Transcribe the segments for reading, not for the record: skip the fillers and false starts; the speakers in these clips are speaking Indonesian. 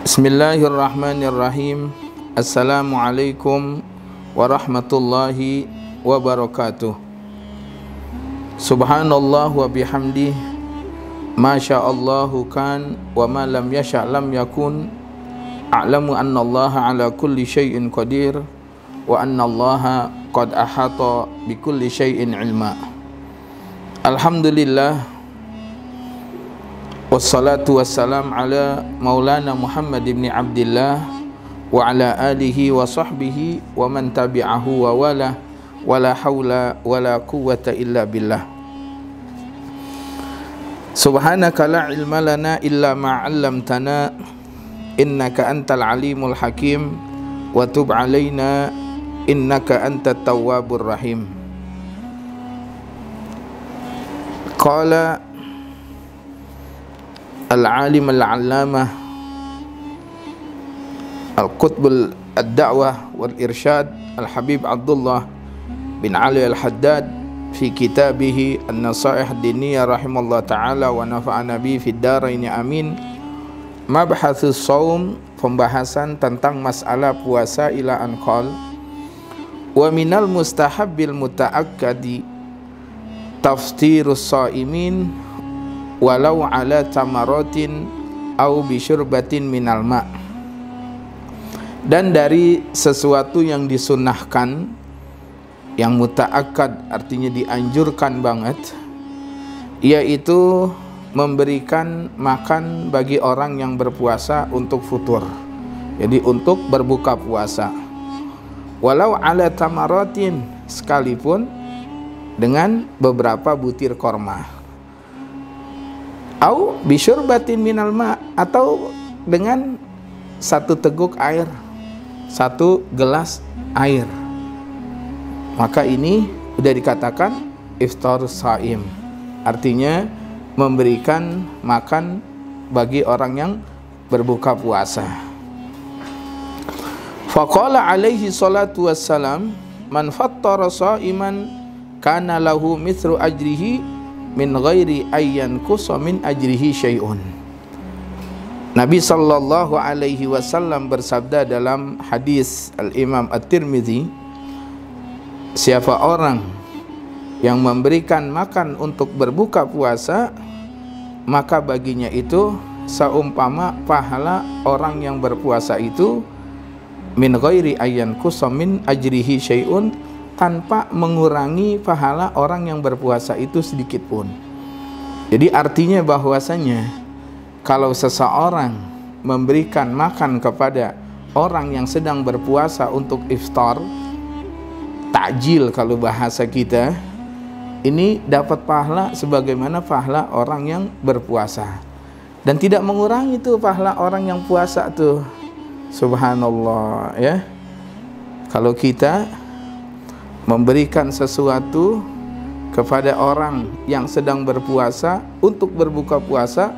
Bismillahirrahmanirrahim. Assalamualaikum warahmatullahi wabarakatuh. Subhanallah wa bihamdih, masya'allahu kan, wa ma lam yasha' lam yakun. A'lamu anna Allah ala kulli syai'in qadir, wa anna Allah qad ahata bi kulli syai'in ilma. Alhamdulillah, wassalatu wassalam ala maulana Muhammad ibn Abdillah wa ala alihi wa sahbihi wa man tabi'ahu wa wala hawla wala quwwata illa billah. Subhanaka la ilma lana illa ma 'allamtana innaka antal alimul hakim wa tub alaina innaka antat tawwabur rahim. Qala al-alim al-allamah al-qutb al-da'wah wal-irsyad al-habib Abdullah bin Ali al-Haddad fi kitabih an-nasaih diniyah rahimallahu ta'ala wa nafa'ana bi fid darain amin. Mabhatsus shaum, pembahasan tentang masalah puasa ila anqal. Wa minal mustahabbil muta'akkadi taftirus shaimin walau ala tamaratin au bisyurbatin minal ma'. Dan dari sesuatu yang disunnahkan, yang muta'akkad artinya dianjurkan banget, yaitu memberikan makan bagi orang yang berpuasa untuk futur, jadi untuk berbuka puasa. Walau ala tamaratin, sekalipun dengan beberapa butir korma. Au bisyurbatin minal ma', atau dengan satu teguk air, satu gelas air. Maka ini sudah dikatakan iftarus shaim, artinya memberikan makan bagi orang yang berbuka puasa. Faqala alaihi salatu wassalam, man fattara shaiman kana lahu mithlu ajrihi min ghairi ayyan kusa min ajrihi syai'un. Nabi sallallahu alaihi wasallam bersabda dalam hadis Al-Imam At-Tirmidzi, siapa orang yang memberikan makan untuk berbuka puasa, maka baginya itu seumpama pahala orang yang berpuasa itu min ghairi ayyan kusa min ajrihi syai'un, tanpa mengurangi pahala orang yang berpuasa itu sedikit pun. Jadi artinya bahwasanya kalau seseorang memberikan makan kepada orang yang sedang berpuasa untuk iftar, takjil kalau bahasa kita, ini dapat pahala sebagaimana pahala orang yang berpuasa, dan tidak mengurangi tuh pahala orang yang puasa tuh. Subhanallah ya. Kalau kita memberikan sesuatu kepada orang yang sedang berpuasa untuk berbuka puasa,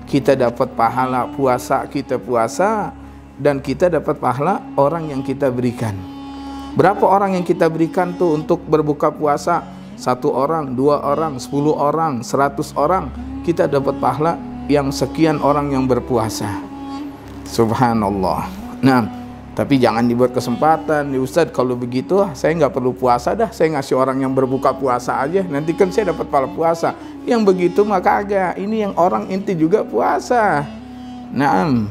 kita dapat pahala puasa kita puasa, dan kita dapat pahala orang yang kita berikan. Berapa orang yang kita berikan tuh untuk berbuka puasa? 1 orang, 2 orang, 10 orang, 100 orang, kita dapat pahala yang sekian orang yang berpuasa. Subhanallah. Nah, tapi jangan dibuat kesempatan, ya Ustadz, kalau begitu saya nggak perlu puasa dah, saya ngasih orang yang berbuka puasa aja, nanti kan saya dapat pahala puasa. Yang begitu maka agak, ini yang orang inti juga puasa. Naam,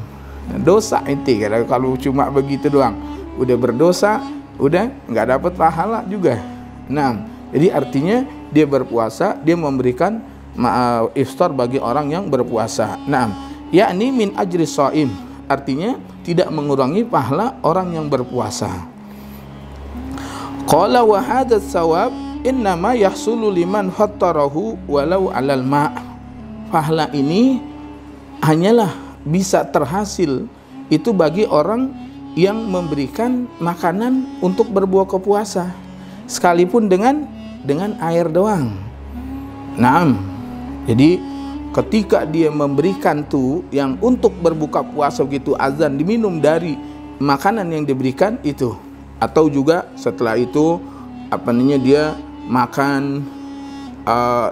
dosa inti kalau cuma begitu doang, udah berdosa, udah nggak dapat pahala juga. Nah, jadi artinya dia berpuasa, dia memberikan iftar bagi orang yang berpuasa. Nah, yakni min ajri shaim, artinya tidak mengurangi pahala orang yang berpuasa. Qala wa hadzal thawab innama yahsulu liman fattarahu walau 'alal ma'. Pahala ini hanyalah bisa terhasil itu bagi orang yang memberikan makanan untuk berbuka puasa, sekalipun dengan air doang. Naam. Jadi ketika dia memberikan tuh yang untuk berbuka puasa begitu azan diminum dari makanan yang diberikan itu, atau juga setelah itu dia makan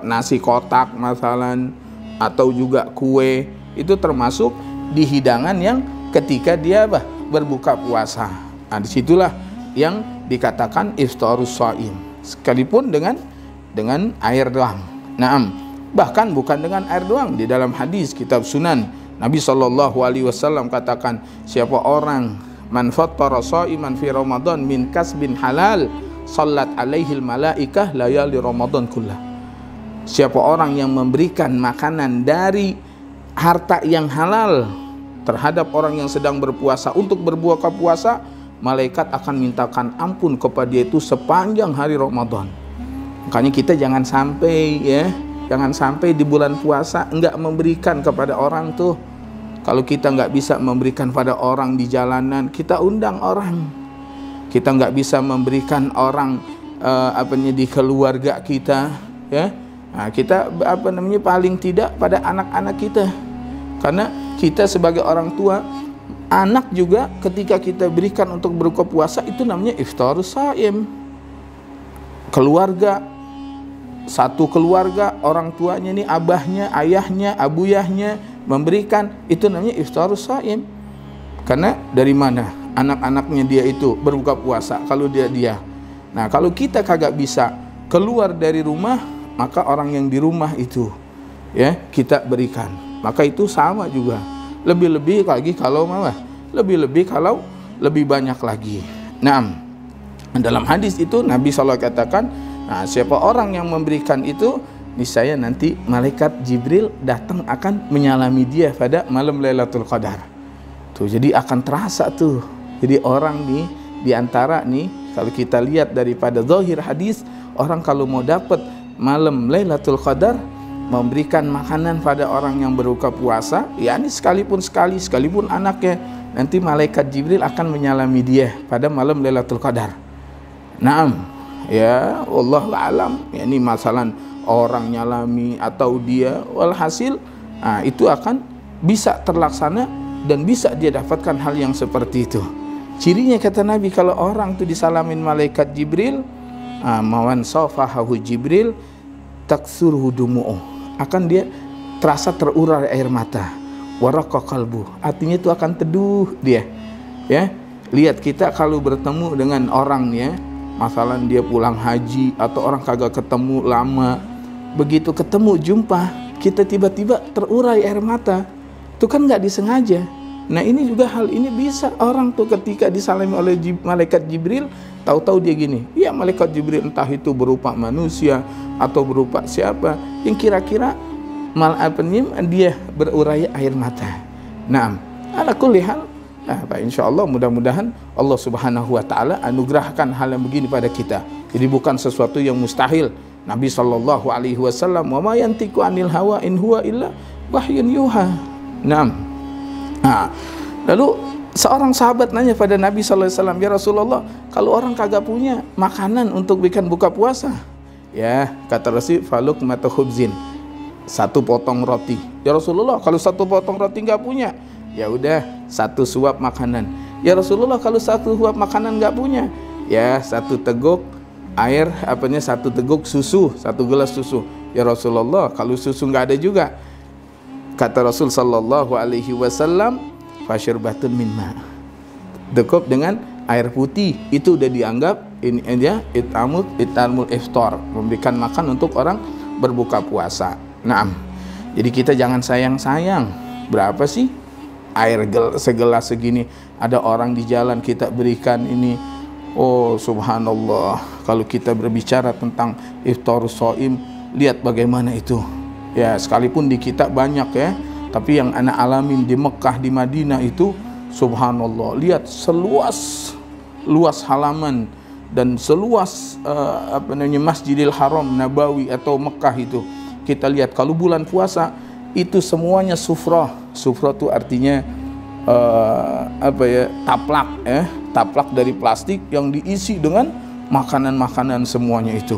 nasi kotak masalan, atau juga kue, itu termasuk di hidangan yang ketika dia berbuka puasa. Nah, disitulah yang dikatakan iftarus shaim, sekalipun dengan air doang. Naam, bahkan bukan dengan air doang. Di dalam hadis kitab Sunan, Nabi SAW katakan, siapa orang man fattara shaiman fi Ramadan min kasbin halal sallat alaihil malaikah layali Ramadan kullah. Siapa orang yang memberikan makanan dari harta yang halal terhadap orang yang sedang berpuasa untuk berbuka puasa, malaikat akan mintakan ampun kepada dia itu sepanjang hari Ramadan. Makanya kita jangan sampai jangan sampai di bulan puasa enggak memberikan kepada orang tuh. Kalau kita enggak bisa memberikan pada orang di jalanan, kita undang orang. Kita enggak bisa memberikan orang di keluarga kita, ya. Nah, kita paling tidak pada anak-anak kita. Karena kita sebagai orang tua, anak juga ketika kita berikan untuk berbuka puasa itu namanya iftarus shaim. Keluarga, satu keluarga, orang tuanya nih, abahnya, ayahnya, abuyahnya memberikan, itu namanya iftarus shaim. Karena dari mana anak-anaknya dia itu berbuka puasa? Kalau dia. Nah, kalau kita kagak bisa keluar dari rumah, maka orang yang di rumah itu kita berikan. Maka itu sama juga. Lebih-lebih lagi kalau lebih banyak lagi. Nah, dalam hadis itu Nabi SAW katakan, nah, siapa orang yang memberikan itu, niscaya nanti malaikat Jibril datang akan menyalami dia pada malam Lailatul Qadar. Tuh, jadi akan terasa tuh. Jadi orang nih di antara nih, kalau kita lihat daripada zahir hadis, orang kalau mau dapat malam Lailatul Qadar, memberikan makanan pada orang yang berbuka puasa, ini sekalipun anaknya, nanti malaikat Jibril akan menyalami dia pada malam Lailatul Qadar. Naam, ya wallahu a'lam. Ini masalah orang nyalami atau dia, walhasil itu akan bisa terlaksana dan bisa dia dapatkan hal yang seperti itu. Cirinya kata Nabi, kalau orang itu disalamin malaikat Jibril, mawan safahahu Jibril taksuruhu dumu'uh, akan dia terasa terurai air mata, waraqqa qalbu, artinya itu akan teduh dia. Ya, lihat kita kalau bertemu dengan orangnya, masalah dia pulang haji atau orang kagak ketemu lama, begitu ketemu jumpa, kita tiba-tiba terurai air mata, itu kan nggak disengaja. Nah, ini juga hal ini bisa orang tuh ketika disalami oleh malaikat Jibril, tahu-tahu dia gini, ya malaikat Jibril entah itu berupa manusia atau berupa siapa yang kira-kira dia berurai air mata. Nah, ala kulli hal, insyaallah mudah-mudahan Allah Subhanahu wa taala anugerahkan hal yang begini pada kita. Jadi bukan sesuatu yang mustahil. Nabi sallallahu alaihi wasallam, "Wa ma yantiqu anil hawa in huwa illa wahyun yuha." Naam. Nah, lalu seorang sahabat nanya pada Nabi sallallahu alaihi wasallam, "Ya Rasulullah, kalau orang kagak punya makanan untuk bikin buka puasa?" Ya, kata Rasul, "Faluk mata khubzin." Satu potong roti. "Ya Rasulullah, kalau satu potong roti nggak punya?" "Ya udah, satu suap makanan." "Ya Rasulullah, kalau satu suap makanan nggak punya?" "Ya, satu teguk air, satu teguk susu, satu gelas susu." "Ya Rasulullah, kalau susu nggak ada juga?" Kata Rasul sallallahu alaihi wasallam, "Fasyirbatun min ma." Cukup dengan air putih, itu udah dianggap ini aja itamul iftar, memberikan makan untuk orang berbuka puasa. Naam. Jadi kita jangan sayang-sayang. Berapa sih air segelas segini? Ada orang di jalan kita berikan ini. Oh subhanallah. Kalau kita berbicara tentang iftarus shaim, lihat bagaimana itu. Ya, sekalipun di kita banyak ya, tapi yang anak alamin di Mekah, di Madinah itu subhanallah, lihat seluas halaman dan seluas Masjidil Haram Nabawi atau Mekah itu, kita lihat kalau bulan puasa itu semuanya sufrah. Sufrah itu artinya taplak dari plastik yang diisi dengan makanan-makanan semuanya itu.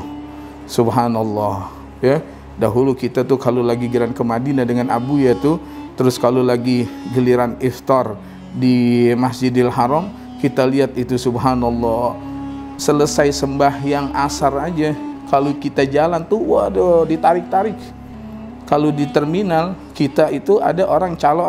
Subhanallah, ya. Dahulu kita tuh kalau lagi giliran ke Madinah dengan Abu ya tuh, terus kalau lagi giliran iftar di Masjidil Haram, kita lihat itu subhanallah, selesai sembahyang asar aja, kalau kita jalan tuh waduh ditarik-tarik. Kalau di terminal kita itu ada orang calo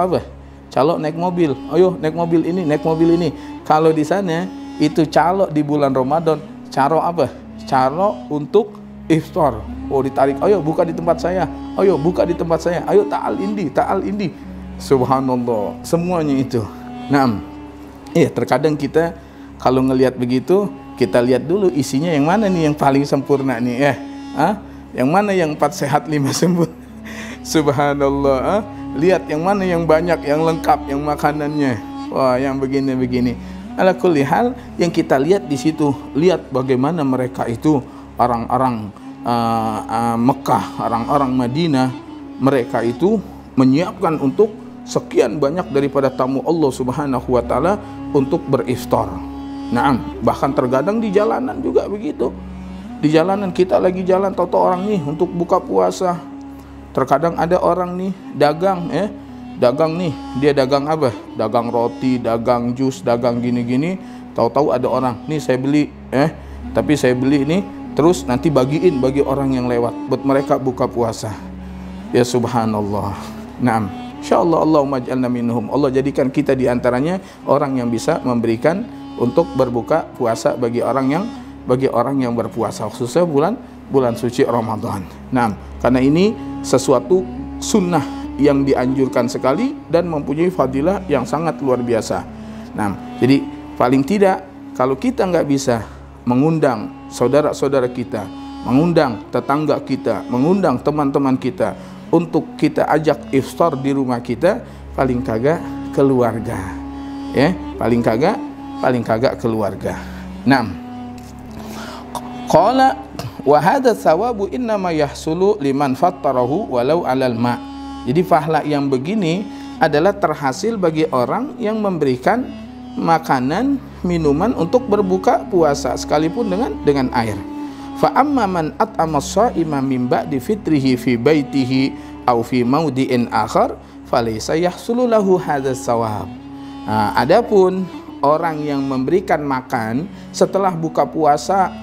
calo naik mobil, ayo naik mobil ini, naik mobil ini. Kalau di sana itu calo di bulan Ramadan, caro apa? Calo untuk iftar. Oh, ditarik, ayo buka di tempat saya, ayo buka di tempat saya, ayo ta'al indi, ta'al indi. Subhanallah, semuanya itu. Nah, terkadang kita kalau ngelihat begitu, kita lihat dulu isinya yang mana nih yang paling sempurna nih, yang mana yang 4 sehat 5 sempurna. Subhanallah, lihat yang mana yang banyak, yang lengkap, yang makanannya. Wah, yang begini-begini. Ala kulli hal, yang kita lihat di situ, lihat bagaimana mereka itu orang-orang Mekah, orang-orang Madinah, mereka itu menyiapkan untuk sekian banyak daripada tamu Allah Subhanahu wa taala untuk beriftar. Naam, bahkan terkadang di jalanan juga begitu. Di jalanan kita lagi jalan, tahu-tahu orang nih untuk buka puasa. Terkadang ada orang nih dagang, dagang nih, dia dagang apa? Dagang roti, dagang jus, dagang gini-gini. Tahu-tahu ada orang, nih saya beli, tapi saya beli ini terus nanti bagiin bagi orang yang lewat buat mereka buka puasa. Ya subhanallah. Naam. Insyaallah Allahumma ij'alna minhum. Allah jadikan kita di antaranya orang yang bisa memberikan untuk berbuka puasa bagi orang yang berpuasa, khususnya bulan suci Ramadan. Nah, karena ini sesuatu sunnah yang dianjurkan sekali dan mempunyai fadilah yang sangat luar biasa. Nah, jadi paling tidak kalau kita nggak bisa mengundang saudara-saudara kita, mengundang tetangga kita, mengundang teman-teman kita untuk kita ajak iftar di rumah kita, paling kagak keluarga, paling kagak keluarga. Naam. Qala wa hadha thawabu innama yahsulu liman fattarahu walau 'alal ma. Jadi pahala yang begini adalah terhasil bagi orang yang memberikan makanan, minuman untuk berbuka puasa sekalipun dengan air. Fa amma man at'ama as-sha'ima min ba'di fitrihi fi baitihi aw fi mawdi'in akhar falaysa yahsulu lahu hadha thawab. Adapun orang yang memberikan makan setelah buka puasa,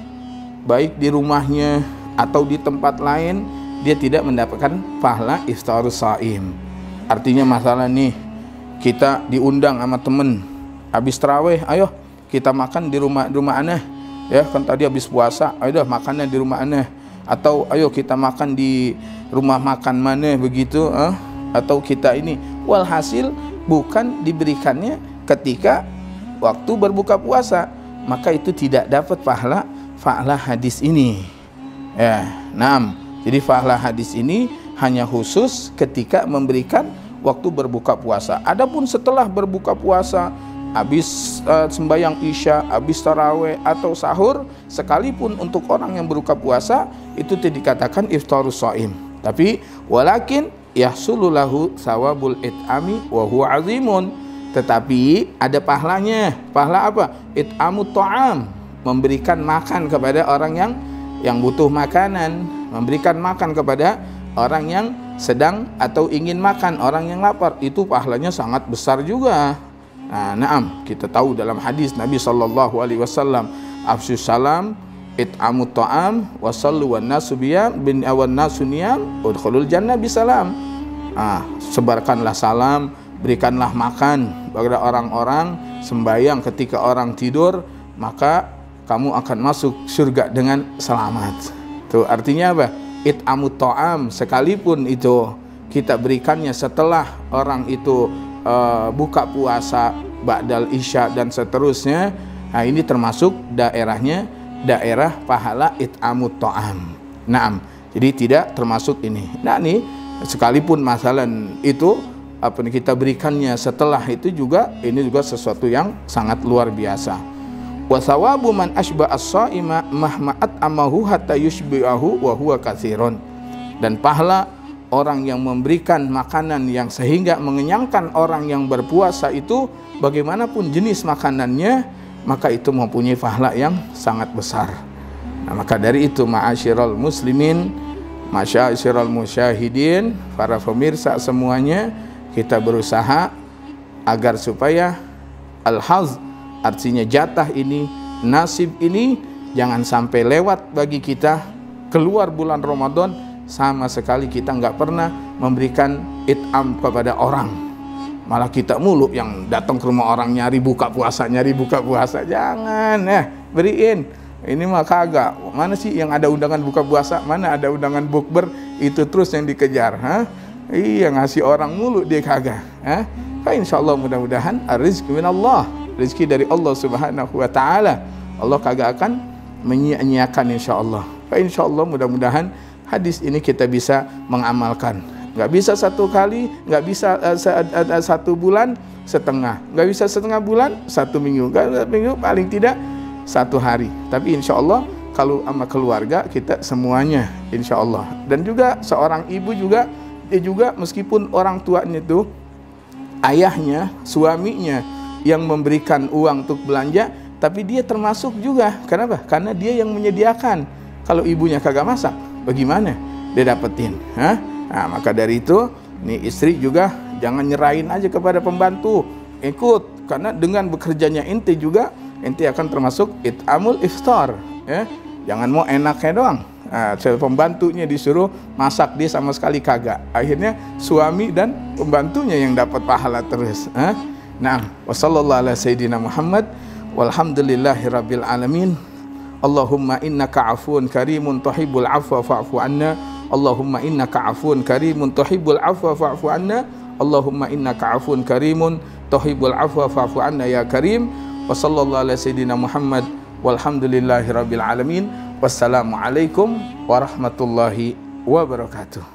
baik di rumahnya atau di tempat lain, dia tidak mendapatkan pahala iftarus shaim. Artinya masalah nih, kita diundang sama temen habis tarawih, ayo kita makan di rumah aneh, kan tadi habis puasa, ayo dah makannya di rumah aneh, atau ayo kita makan di rumah makan mana begitu, atau kita ini, walhasil bukan diberikannya ketika waktu berbuka puasa, maka itu tidak dapat pahala hadis ini. Jadi pahala hadis ini hanya khusus ketika memberikan waktu berbuka puasa. Adapun setelah berbuka puasa, habis sembahyang isya, habis tarawih atau sahur, sekalipun untuk orang yang berbuka puasa itu tidak dikatakan iftarus shaim. Tapi walakin yahsulu lahu thawabul it'ami wa huwa azimun. Tetapi ada pahalanya. Pahala apa? It'amut ta'am, memberikan makan kepada orang yang butuh makanan, memberikan makan kepada orang yang sedang atau ingin makan, orang yang lapar, itu pahalanya sangat besar juga. Naam, kita tahu dalam hadis Nabi sallallahu alaihi wasallam, afsyus salam, it'amut ta'am, wasallu wan nasu biyam bin awan nasu niyam, udkhulul jannah bisalam. Sebarkanlah salam, berikanlah makan kepada orang-orang, sembahyang ketika orang tidur, maka kamu akan masuk surga dengan selamat. Tuh artinya apa? It'amut ta'am, sekalipun itu kita berikannya setelah orang itu buka puasa, ba'dal isya dan seterusnya. Nah, ini termasuk daerahnya daerah pahala it'amut ta'am. Naam. Jadi tidak termasuk ini. Nah, ini sekalipun masalah itu apa yang kita berikannya setelah itu juga, ini juga sesuatu yang sangat luar biasa. Wa thawabu man ashba as-shaima mahma at'amahu hatta yushbi'ahu wa huwa katsirun. Dan pahala orang yang memberikan makanan yang sehingga mengenyangkan orang yang berpuasa itu, bagaimanapun jenis makanannya, maka itu mempunyai pahala yang sangat besar. Nah, maka dari itu ma'asyiral muslimin, ma'asyiral musyahidin, para pemirsa semuanya, kita berusaha agar supaya al-haz, artinya jatah ini, nasib ini jangan sampai lewat bagi kita. Keluar bulan Ramadan sama sekali kita nggak pernah memberikan it'am kepada orang, Malah kita mulu yang datang ke rumah orang nyari buka puasa, jangan ya, beriin. Ini mah kagak. Mana sih yang ada undangan buka puasa, mana ada undangan bukber, itu terus yang dikejar. Iya, ngasih orang mulu dia kagak. Insyaallah mudah-mudahan rizki minallah, rezeki dari Allah Subhanahu wa taala. Allah kagak akan menyia-nyiakan insyaallah. Insyaallah mudah-mudahan hadis ini kita bisa mengamalkan. Nggak bisa satu kali, nggak bisa 1 bulan setengah, nggak bisa setengah bulan, 1 minggu, nggak 1 minggu, paling tidak 1 hari. Tapi insya Allah kalau sama keluarga kita semuanya insya Allah. Dan juga seorang ibu juga, dia juga meskipun orang tuanya itu ayahnya, suaminya yang memberikan uang untuk belanja, tapi dia termasuk juga. Kenapa? Karena dia yang menyediakan. Kalau ibunya kagak masak, bagaimana dia dapetin? Nah, maka dari itu nih istri juga jangan nyerahin aja kepada pembantu, ikut, karena dengan bekerjanya ente juga ente akan termasuk it'amul iftar, ya. Jangan mau enaknya doang. Nah, pembantunya disuruh masak, dia sama sekali kagak. Akhirnya suami dan pembantunya yang dapat pahala terus. Nah, wassallallahu ala sayyidina Muhammad walhamdulillahirabbil alamin. Allahumma innaka afuun karimun tuhibbul afwa fa'fu anna. Allahumma innaka afuun karimun tuhibbul afwa fa'fu anna. Allahumma innaka afuun karimun tuhibbul afwa fa'fu anna ya karim. Wa sallallahu ala sayyidina Muhammad walhamdulillahi rabbil alamin. Wassalamualaikum warahmatullahi wabarakatuh.